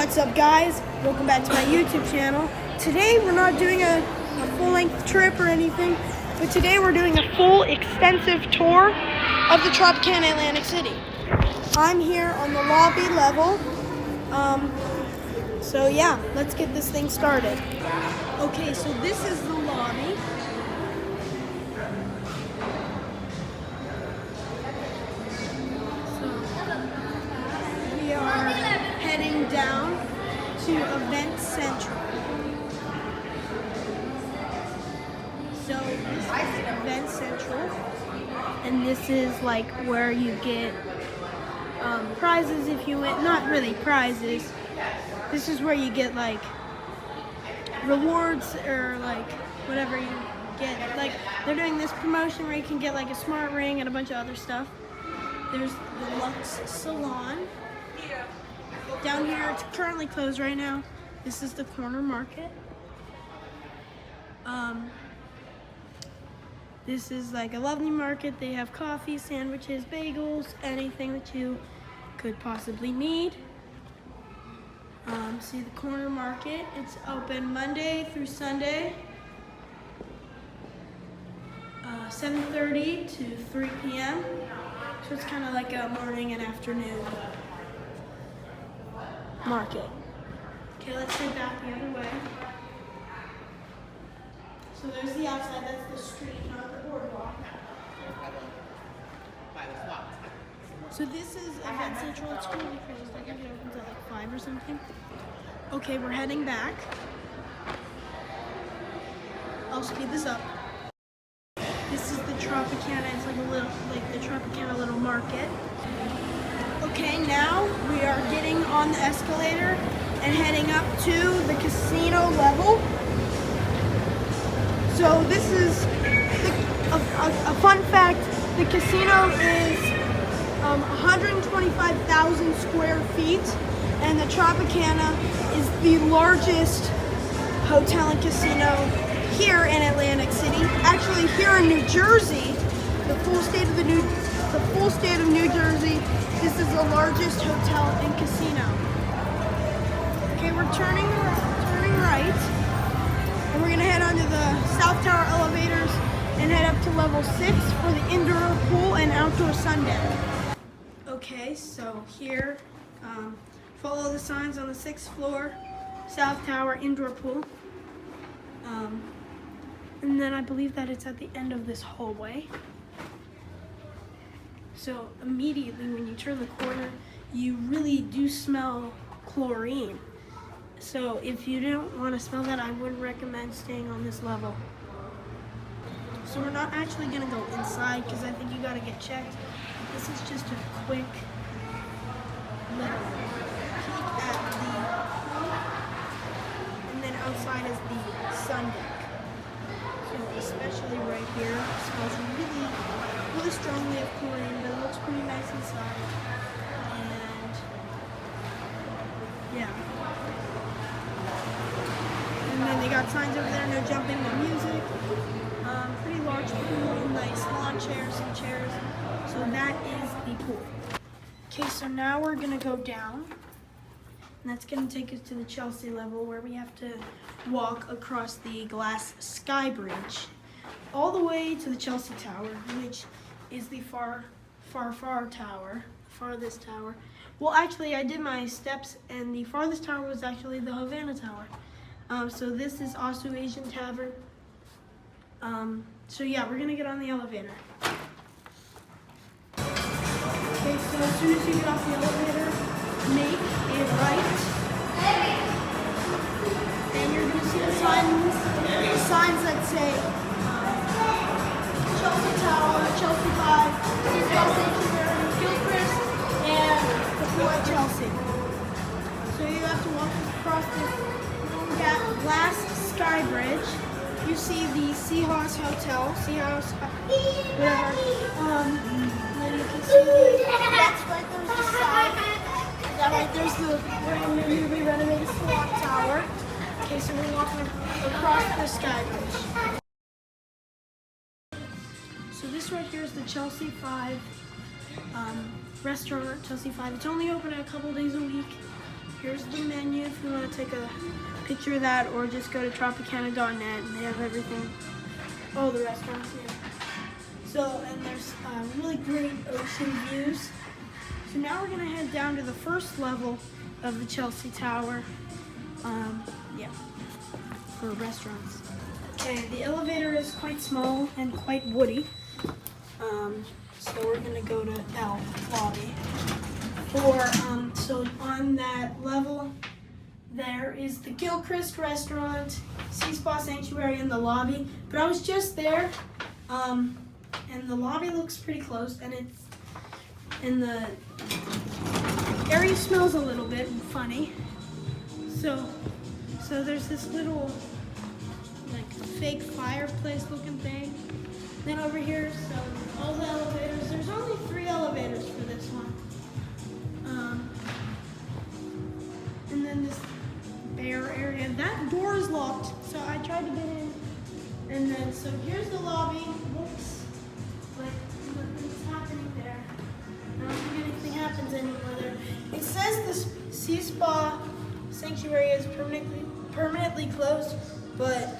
What's up, guys? Welcome back to my YouTube channel. Today we're not doing a full-length trip or anything, but today we're doing a full extensive tour of the Tropicana Atlantic City. I'm here on the lobby level. So yeah, let's get this thing started. Okay, so this is the lobby. We are heading down to Event Central. So this is Event Central, and this is like where you get prizes if you win. Not really prizes. This is where you get like rewards or like whatever you get. Like they're doing this promotion where you can get like a smart ring and a bunch of other stuff. There's the Lux Salon. Down here, it's currently closed right now. This is the corner market. This is like a lovely market. They have coffee, sandwiches, bagels, anything that you could possibly need. See the corner market. It's open Monday through Sunday, 7:30 to 3 p.m. So it's kind of like a morning and afternoon market. Okay, let's head back the other way. So there's the outside, that's the street, not the boardwalk. So this is Event Central. It's currently closed. I think it opens at like 5 or something. Okay, we're heading back. I'll speed this up. This is the Tropicana. It's like a little, like the Tropicana little market. Okay, now we are getting on the escalator and heading up to the casino level. So this is a fun fact. The casino is 125,000 square feet, and the Tropicana is the largest hotel and casino here in Atlantic City. Actually, here in New Jersey, the full state of New Jersey, this is the largest hotel and casino. Okay, we're turning right, and we're gonna head onto the South Tower elevators and head up to level 6 for the indoor pool and outdoor sundeck. Okay, so here, follow the signs on the 6th floor, South Tower indoor pool. And then I believe that it's at the end of this hallway. So immediately when you turn the corner, you really do smell chlorine. So if you don't want to smell that, I wouldn't recommend staying on this level. So we're not actually gonna go inside because I think you gotta get checked. This is just a quick little peek at the pool. And then outside is the sun deck. So especially right here, it smells really strongly of chlorine, but it looks pretty nice inside. And yeah. And then they got signs over there, no jumping, no music. Pretty large pool, nice lawn chairs, some chairs. So that is the pool. Okay, so now we're gonna go down. And that's gonna take us to the Chelsea level where we have to walk across the glass sky bridge all the way to the Chelsea Tower, which is the far tower, farthest tower. Well, actually, I did my steps, and the farthest tower was actually the Havana Tower. So this is also Asian Tavern. So yeah, we're gonna get on the elevator. Okay, so as soon as you get off the elevator, make it right. And you're gonna see the signs that say Chelsea Tower, Chelsea 5, Gilchrist, and the pool at Chelsea. So you have to walk across this glass sky bridge. You see the Seahorse Hotel, whatever. And then you can see that's right there's the side. That right there's the brand new newly renovated Slot Tower. Okay, so we're walking across the sky bridge. So this right here is the Chelsea 5 restaurant, Chelsea 5. It's only open a couple days a week. Here's the menu. you want to take a picture of that, or just go to Tropicana.net and they have everything, all the restaurants here. So, and there's really great ocean views. So now we're gonna head down to the first level of the Chelsea Tower. Yeah, for restaurants. Okay, the elevator is quite small and quite woody. So we're gonna go to L, lobby. So on that level, there is the Gilchrist restaurant, Sea Spa Sanctuary in the lobby. But I was just there, and the lobby looks pretty close, and the area smells a little bit funny. So there's this little like fake fireplace looking thing. Then over here, so all the elevators. There's only 3 elevators for this one. And then this bare area. That door is locked, so I tried to get in. And then, so here's the lobby. Looks like nothing's happening there. I don't think anything happens anymore there. It says this Sea Spa Sanctuary is permanently closed, but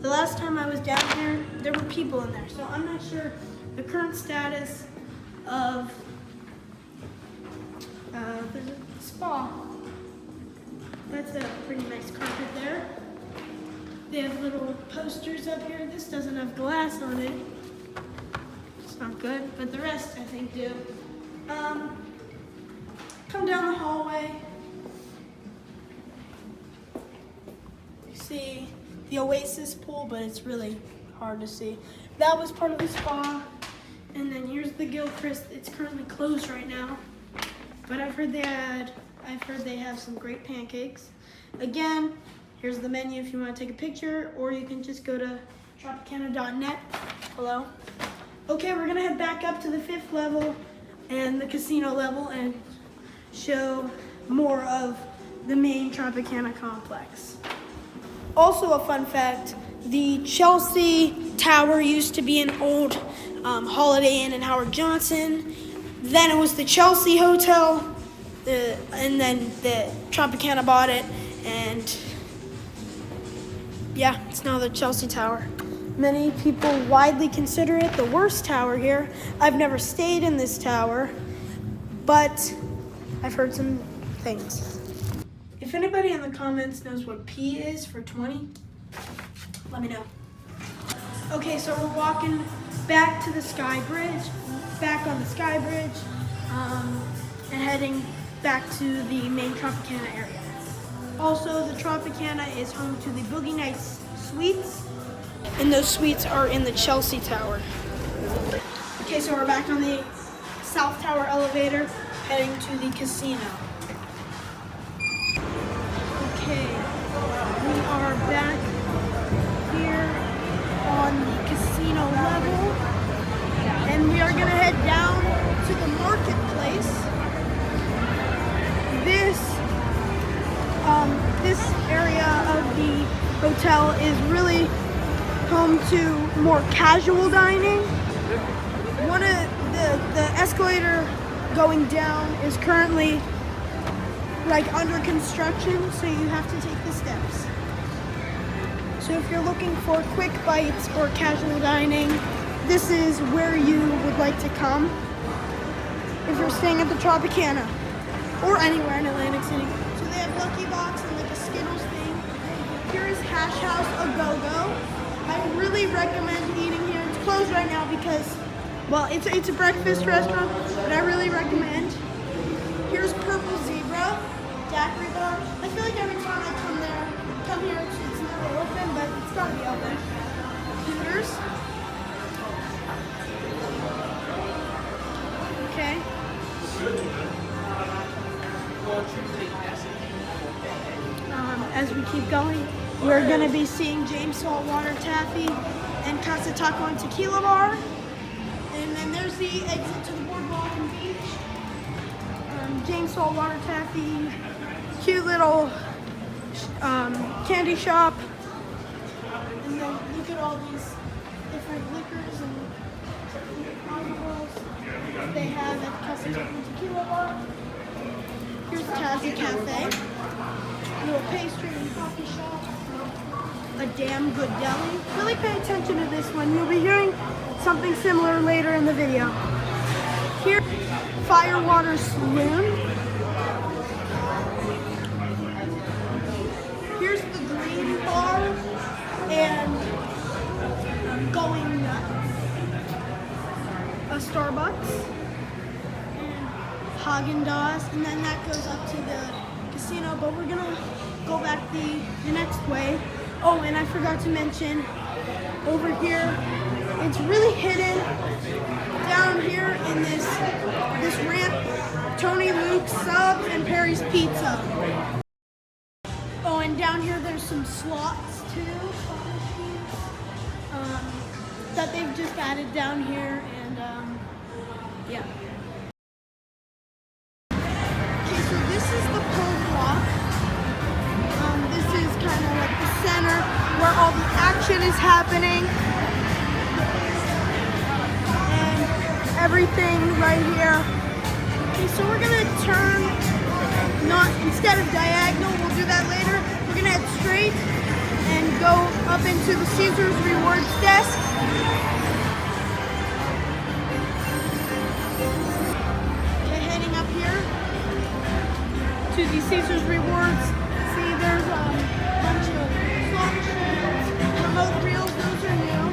the last time I was down here, there were people in there. So I'm not sure the current status of the spa. That's a pretty nice carpet there. They have little posters up here. This doesn't have glass on it. It's not good, but the rest I think do. Come down the hallway. You see the Oasis pool, but it's really hard to see. That was part of the spa. And then here's the Gilchrist. It's currently closed right now, but I've heard they have some great pancakes. Again, here's the menu if you want to take a picture, or you can just go to Tropicana.net. Hello. Okay, we're gonna head back up to the 5th level and the casino level and show more of the main Tropicana complex. Also a fun fact, the Chelsea Tower used to be an old Holiday Inn in Howard Johnson. Then it was the Chelsea Hotel, and then the Tropicana bought it, and yeah, it's now the Chelsea Tower. Many people widely consider it the worst tower here. I've never stayed in this tower, but I've heard some things. If anybody in the comments knows what P is for 20, let me know. Okay, so we're walking back to the Sky Bridge, back on the Sky Bridge, and heading back to the main Tropicana area. Also, the Tropicana is home to the Boogie Nights suites, and those suites are in the Chelsea Tower. Okay, so we're back on the South Tower elevator, heading to the casino. Okay, we are back here on the casino level, and we are gonna head down to the marketplace. This area of the hotel is really home to more casual dining. One of the escalator going down is currently like under construction, so you have to take the steps. So if you're looking for quick bites or casual dining, this is where you would like to come if you're staying at the Tropicana or anywhere in Atlantic City. So they have Lucky Box and like a Skittles thing. Here is Hash House A Go-Go. I really recommend eating here. It's closed right now because, well, it's a breakfast restaurant, but I really recommend. Here's Purple Zebra, daiquiri bar. I feel like every time I come here, it's never open, but it's gotta be open. Hooters. Okay. As we keep going, we're gonna be seeing James Saltwater Taffy and Casa Taco and Tequila Bar. And then there's the exit to the boardwalk and beach. James Saltwater Taffy, cute little candy shop. And then look at all these different liquors and alcohols they have at Casa Taco and Tequila Bar. Here's Tazzy Cafe, a little pastry and coffee shop, a damn good deli. Really pay attention to this one. You'll be hearing something similar later in the video. Here, Firewater Saloon. Here's the Green Bar and Going Nuts. A Starbucks and Haagen-Dazs, and then that goes up to the casino, but we're gonna go back the next way. Oh, and I forgot to mention, over here, it's really hidden down here in this ramp, Tony Luke's Subs and Perry's Pizza. Oh, and down here there's some slots too, slot machines, that they've just added down here, and yeah. Okay, so this is the pole block. This is kind of like the center where all the action is happening. And everything right here. Okay, so we're gonna turn, not instead of diagonal, we'll do that later. We're gonna head straight and go up into the Caesars Rewards desk. Okay, heading up here to the Caesars Rewards. See, there's a bunch of slot machines, remote reels, those are new.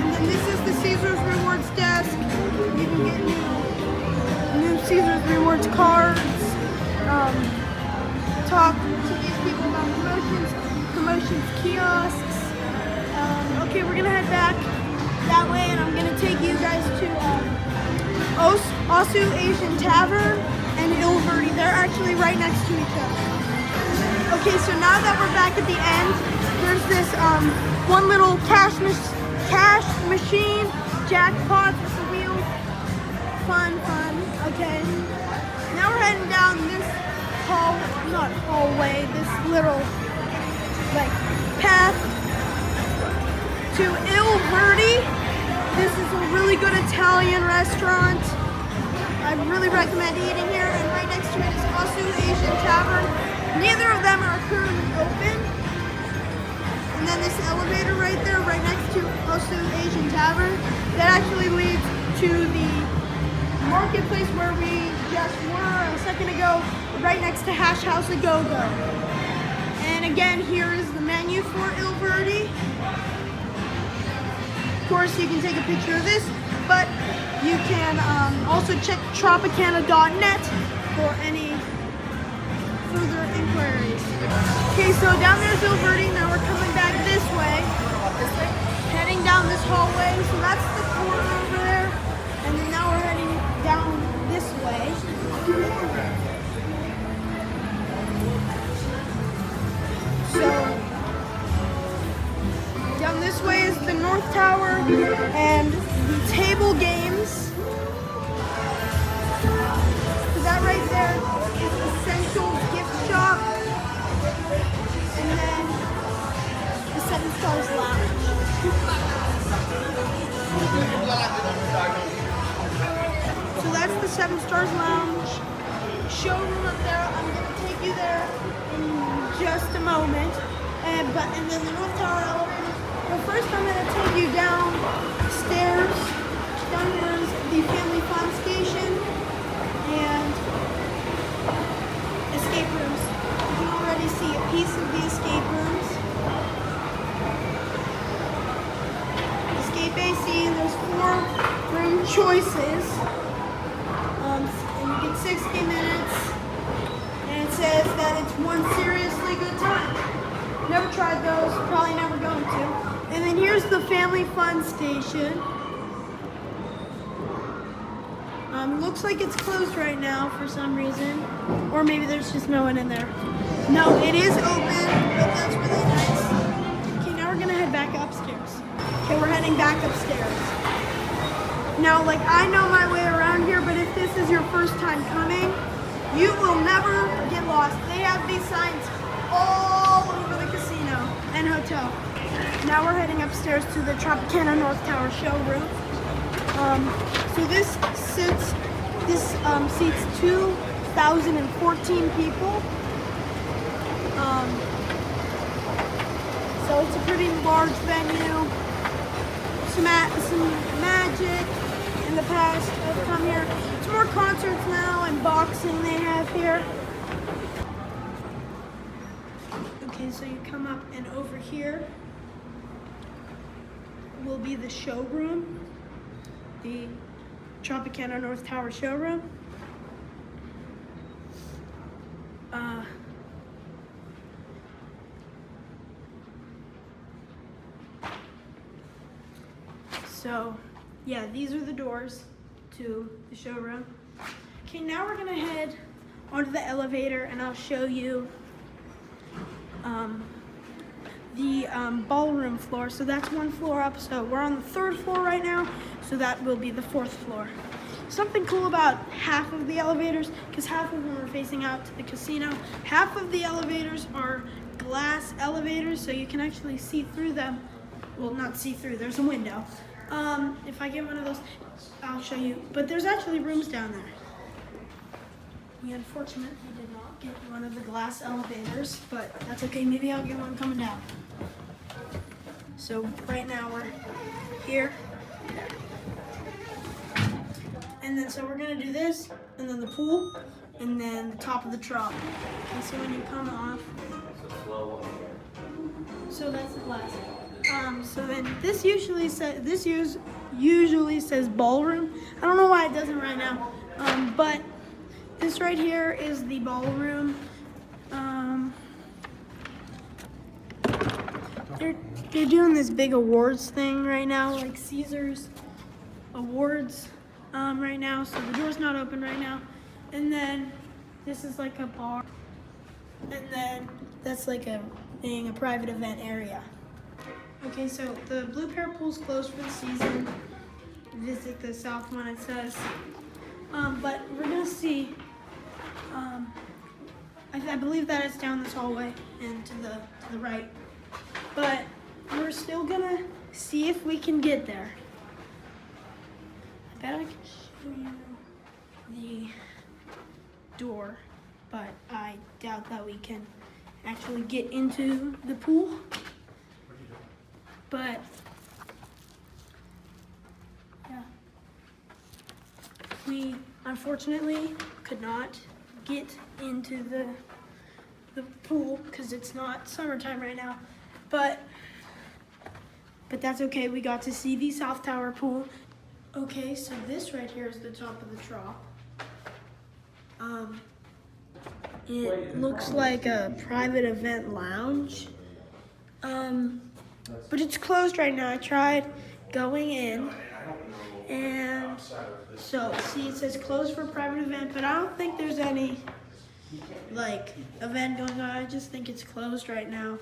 And then this is the Caesars Rewards desk. You can get new Caesars Rewards cards. Talk to these people about promotions kiosks. Okay, we're gonna head back that way, and I'm gonna take you guys to Osu Asian Tavern and Il Verde. They're actually right next to each other. Okay, so now that we're back at the end, there's this one little cash machine, jackpots with the wheel. Fun. Okay. Now we're heading down this this little path to Il Verde. This is a really good Italian restaurant. I really recommend eating here, and right next to it is Osu Asian Tavern. Neither of them are currently open. And then this elevator right there, right next to Osu Asian Tavern, that actually leads to the marketplace where we just were a second ago, right next to Hash House A Go Go. And again, here is the menu for Il Verde. Of course, you can take a picture of this, but you can also check Tropicana.net for any further inquiries. Okay, so down there's Il Verde. Now we're coming back this way, heading down this hallway. So that's the corner over there, and then now we're heading down this way. So down this way is the North Tower and the table games. So that right there is Essentials Gift Shop, and then the Seven Stars Lounge. So that's the Seven Stars Lounge showroom up there. I'm going to take you there in just a moment. And then the North Tower elevator. But first I'm going to take you downstairs. Down here is the Family Fun Station and escape rooms. You can already see a piece of the escape rooms. Escape AC, and there's 4 room choices. And you get 60 minutes. And it says that it's one seriously good time. Never tried those, probably never going to. And then here's the Family Fun Station. Looks like it's closed right now for some reason. Or maybe there's just no one in there. No, it is open, but that's really nice. Okay, now we're gonna head back upstairs. Okay, we're heading back upstairs. Now, I know my way around here, but if this is your first time coming, you will never get lost. They have these signs all over the casino and hotel. Now we're heading upstairs to the Tropicana North Tower showroom. So this seats 2 6,014 people. So it's a pretty large venue. Some magic in the past have come here. It's more concerts now and boxing they have here. Okay, so you come up and over here will be the showroom, the Tropicana North Tower showroom. So, yeah, these are the doors to the showroom. Okay, now we're gonna head onto the elevator and I'll show you the ballroom floor. So that's one floor up. So we're on the 3rd floor right now. So that will be the 4th floor. Something cool about half of the elevators, because half of them are facing out to the casino. Half of the elevators are glass elevators, so you can actually see through them. Well, not see through, there's a window. If I get one of those, I'll show you. But there's actually rooms down there. We unfortunately did not get one of the glass elevators, but that's okay. Maybe I'll get one coming down. So right now we're here. And then so we're gonna do this, and then the pool, and then the top of the Trop. Okay, so when you come off, so that's the glass. So then this usually says ballroom. I don't know why it doesn't right now, but this right here is the ballroom. They're doing this big awards thing right now, like Caesar's awards right now. So the door's not open right now. And then this is like a bar, and then that's like a private event area. Okay, so the Blue Pair Pool's closed for the season. Visit the south one, it says. But we're gonna see. I believe that it's down this hallway and to the right. But we're still gonna see if we can get there. I bet I can show you the door, but I doubt that we can actually get into the pool. But yeah, we unfortunately could not get into the pool because it's not summertime right now. But that's okay. We got to see the South Tower pool. Okay, so this right here is the top of the Trop. It looks like a private event lounge. But it's closed right now. I tried going in, and so see it says closed for private event, but I don't think there's any like event going on. I just think it's closed right now.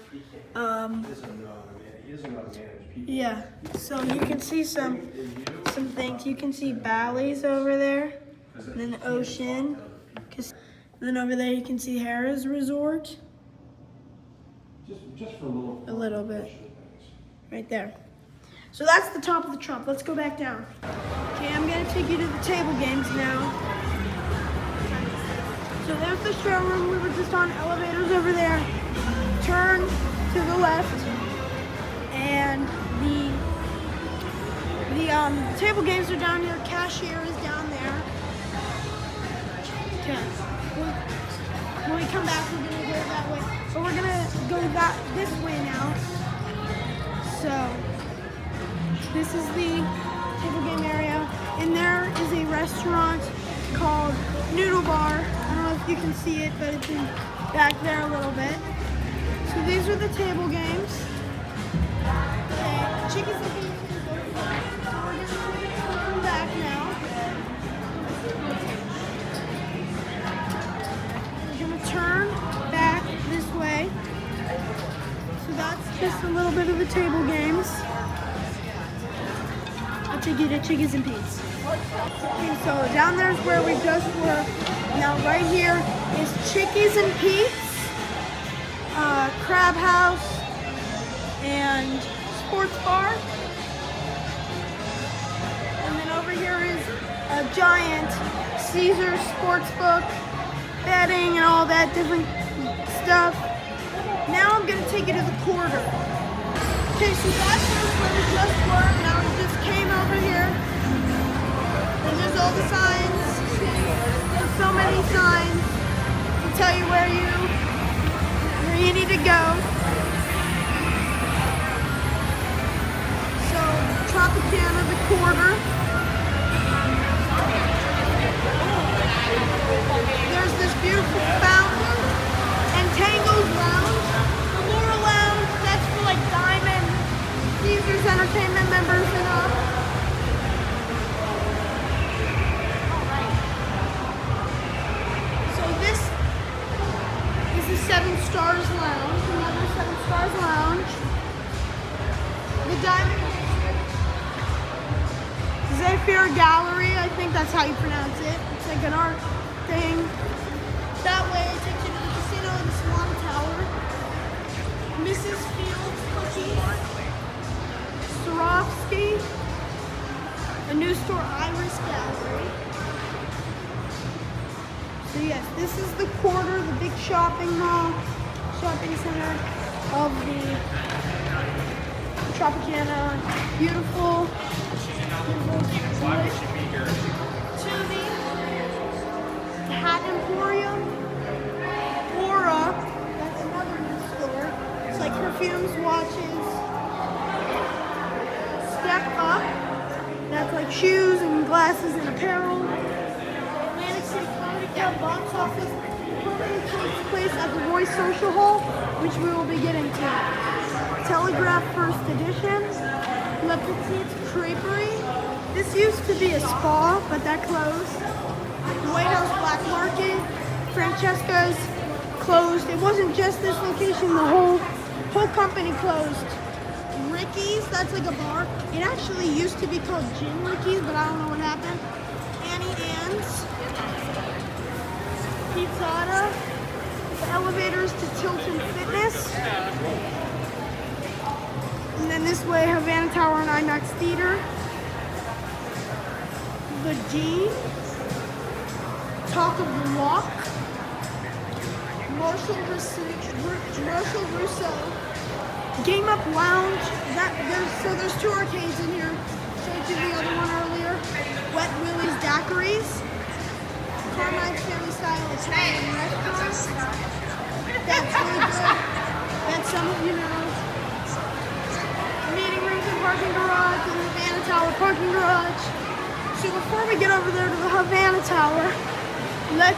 Yeah, so you can see some things. You can see Bally's over there, and then the ocean. And then over there you can see Harrah's Resort. Just for a little bit. Right there. So that's the top of the Trop. Let's go back down. Okay, I'm gonna take you to the table games now. So there's the showroom. We were just on elevators over there. Turn to the left, and the table games are down here. Cashier is down there. Okay. When we come back, we're gonna go that way. But we're gonna go this way now. So this is the table game area, and there is a restaurant called Noodle Bar. I don't know if you can see it, but it's in back there a little bit. So these are the table games. Okay, chickens and beans can go first. So we're gonna come back now. We're gonna turn back this way. So that's just a little bit of the table games. I'll take you to Chickies and Pete's. Okay, so down there is where we just were. Now right here is Chickies and Pete's, Crab House, and Sports Bar. And then over here is a giant Caesar's Sportsbook betting and all that different stuff. Now I'm gonna take you to the quarter. Okay, so that's where we just were. Now we just came over here. And there's all the signs. There's so many signs to tell you where you need to go. So Tropicana, the quarter. There's this beautiful fountain and Tango's Lounge. The Laura Lounge, that's for like Diamond, Caesars Entertainment members and up. So this is the Seven Stars Lounge, another Seven Stars Lounge. The Diamond Zephyr Gallery, I think that's how you pronounce it. It's like an art thing. That way it takes you to the casino and the Swan Tower. Mrs. Fields Cookies. Swarovski. A new store, Iris Gallery. So yes, this is the quarter, the big shopping center of the Tropicana. Beautiful. Why would she be here? To the Hat Emporium. Aura, that's another new store. It's like perfumes, watches. Step Up, that's like shoes and glasses and apparel. Atlantic City Comedy Club box office currently takes place at the Roy Social Hall, which we will be getting to. Telegraph First Edition. Le Petite Creperie. This used to be a spa, but that closed. White House Black Market. Francesca's closed. It wasn't just this location, the whole company closed. Ricky's, that's like a bar. It actually used to be called Gin Ricky's, but I don't know what happened. Annie Ann's. Pizzata. The elevators to Tilton Fitness. And then this way, Havana Tower and IMAX Theater. The D. Talk of the Walk. Marshall Russo. Game Up Lounge. There's two arcades in here. Showed you the other one earlier. Wet Willie's Daiquiris. Carmine's Family Style Italian Restaurant. That's really good. That some of you know. Meeting rooms and parking garage, and the Havana Tower parking garage. So before we get over there to the Havana Tower, let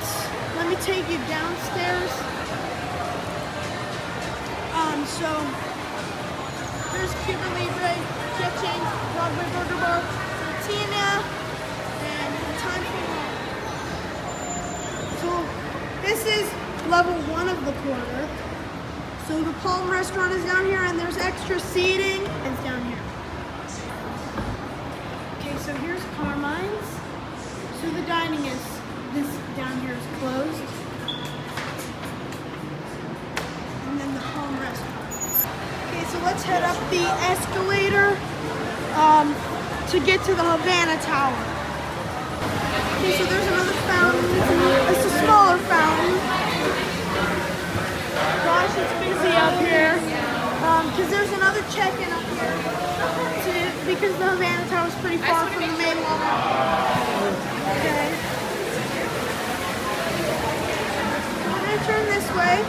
me take you downstairs. So there's Cuba Libre, Jet Change, Broadway Burger Bar, Tina, and Time for Home. So this is level 1 of the quarter. So the Palm Restaurant is down here, and there's extra seating. It's down here. Okay, so here's Carmine's. So the dining is, this down here is closed. And then the Palm Restaurant. Okay, so let's head up the escalator to get to the Havana Tower. Okay, so there's another fountain. It's a smaller fountain. Gosh, it's busy up here. Because there's another check-in up here. Because the Havana Tower is pretty far from the main level. Okay. I'm going to turn this way.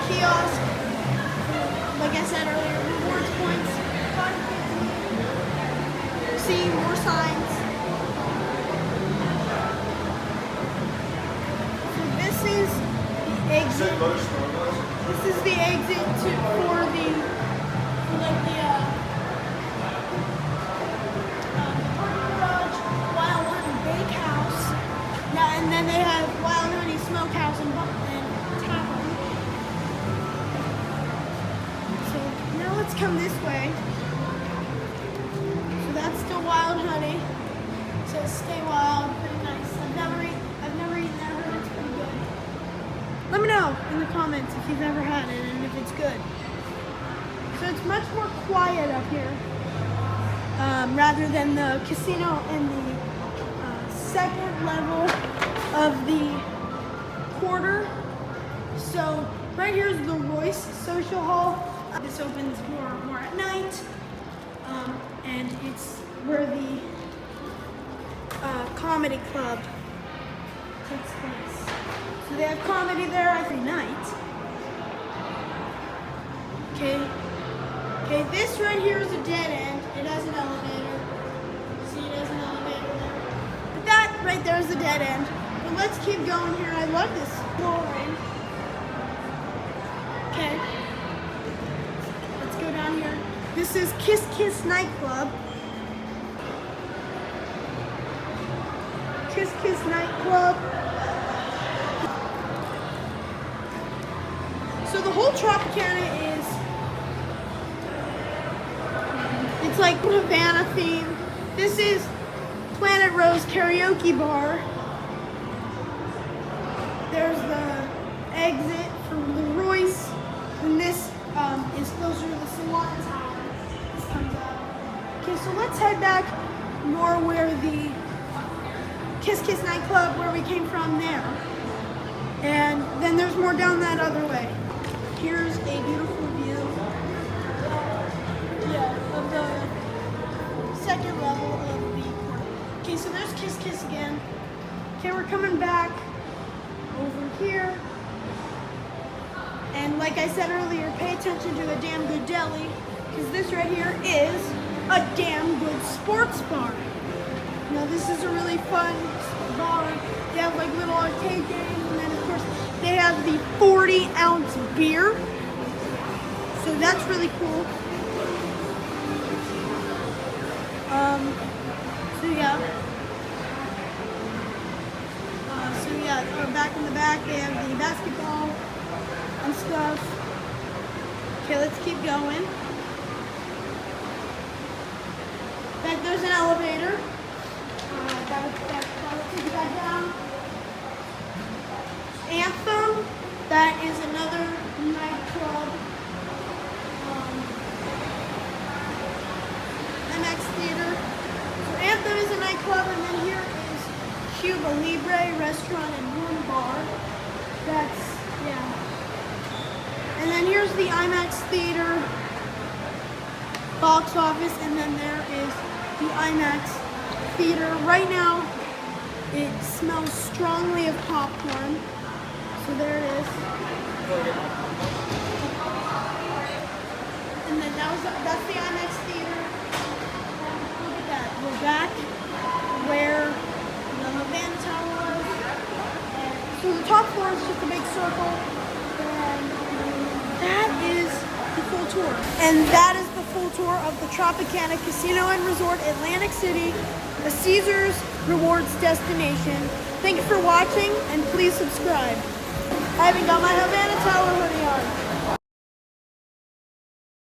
Kiosk. Like I said earlier, rewards points. See more signs. So this is the exit. This is the exit for the parking garage, Wild Honey Bakehouse. Now and then they have Wild Honey Smokehouse and Tavern. So now let's come this way. So that's still Wild Honey. It says Stay Wild, pretty nice. I've never eaten that, but it's pretty good. Let me know in the comments if you've ever had it and if it's good. So it's much more quiet up here, rather than the casino and the second level of the quarter. So right here is the Royce Social Hall. This opens more at night, and it's where the comedy club takes place. So they have comedy there every night. Okay, this right here is a dead end. It has an elevator. See, it has an elevator there. But that right there is a dead end. But let's keep going here. I love this flooring. Okay. Let's go down here. This is Kiss Kiss nightclub. Kiss Kiss nightclub. So the whole Tropicana is, it's like Havana theme. This is Planet Rose karaoke bar. There's the exit from the Royce, and this is closer to the salon tower. This comes out. Okay, so let's head back more where the Kiss Kiss nightclub, where we came from there. And then there's more down that other way. Here's a beautiful view of the second level of the park. Okay, so there's Kiss Kiss again. Okay, we're coming back over here. And like I said earlier, pay attention to the damn good deli, because this right here is a damn good sports bar. Now this is a really fun bar. They have like little arcade games, and then of course they have the 40-ounce beer. So that's really cool. Back in the back they have the basketball and stuff. Okay, let's keep going. Back there's an elevator. That'll take you back down. Anthem, that is another nightclub. MX Theater. So Anthem is a nightclub, and then here is Cuba Libre restaurant and room bar. That's, yeah. And then here's the IMAX Theater box office, and then there is the IMAX Theater. Right now, it smells strongly of popcorn. So there it is. And then that's the IMAX Theater. Look at that. We're back where the Havana Tower was. So the top floor is just a big circle. And that is the full tour. And that is the full tour of the Tropicana Casino and Resort, Atlantic City, a Caesars Rewards destination. Thank you for watching, and please subscribe. I haven't got my Havana Tower hoodie on.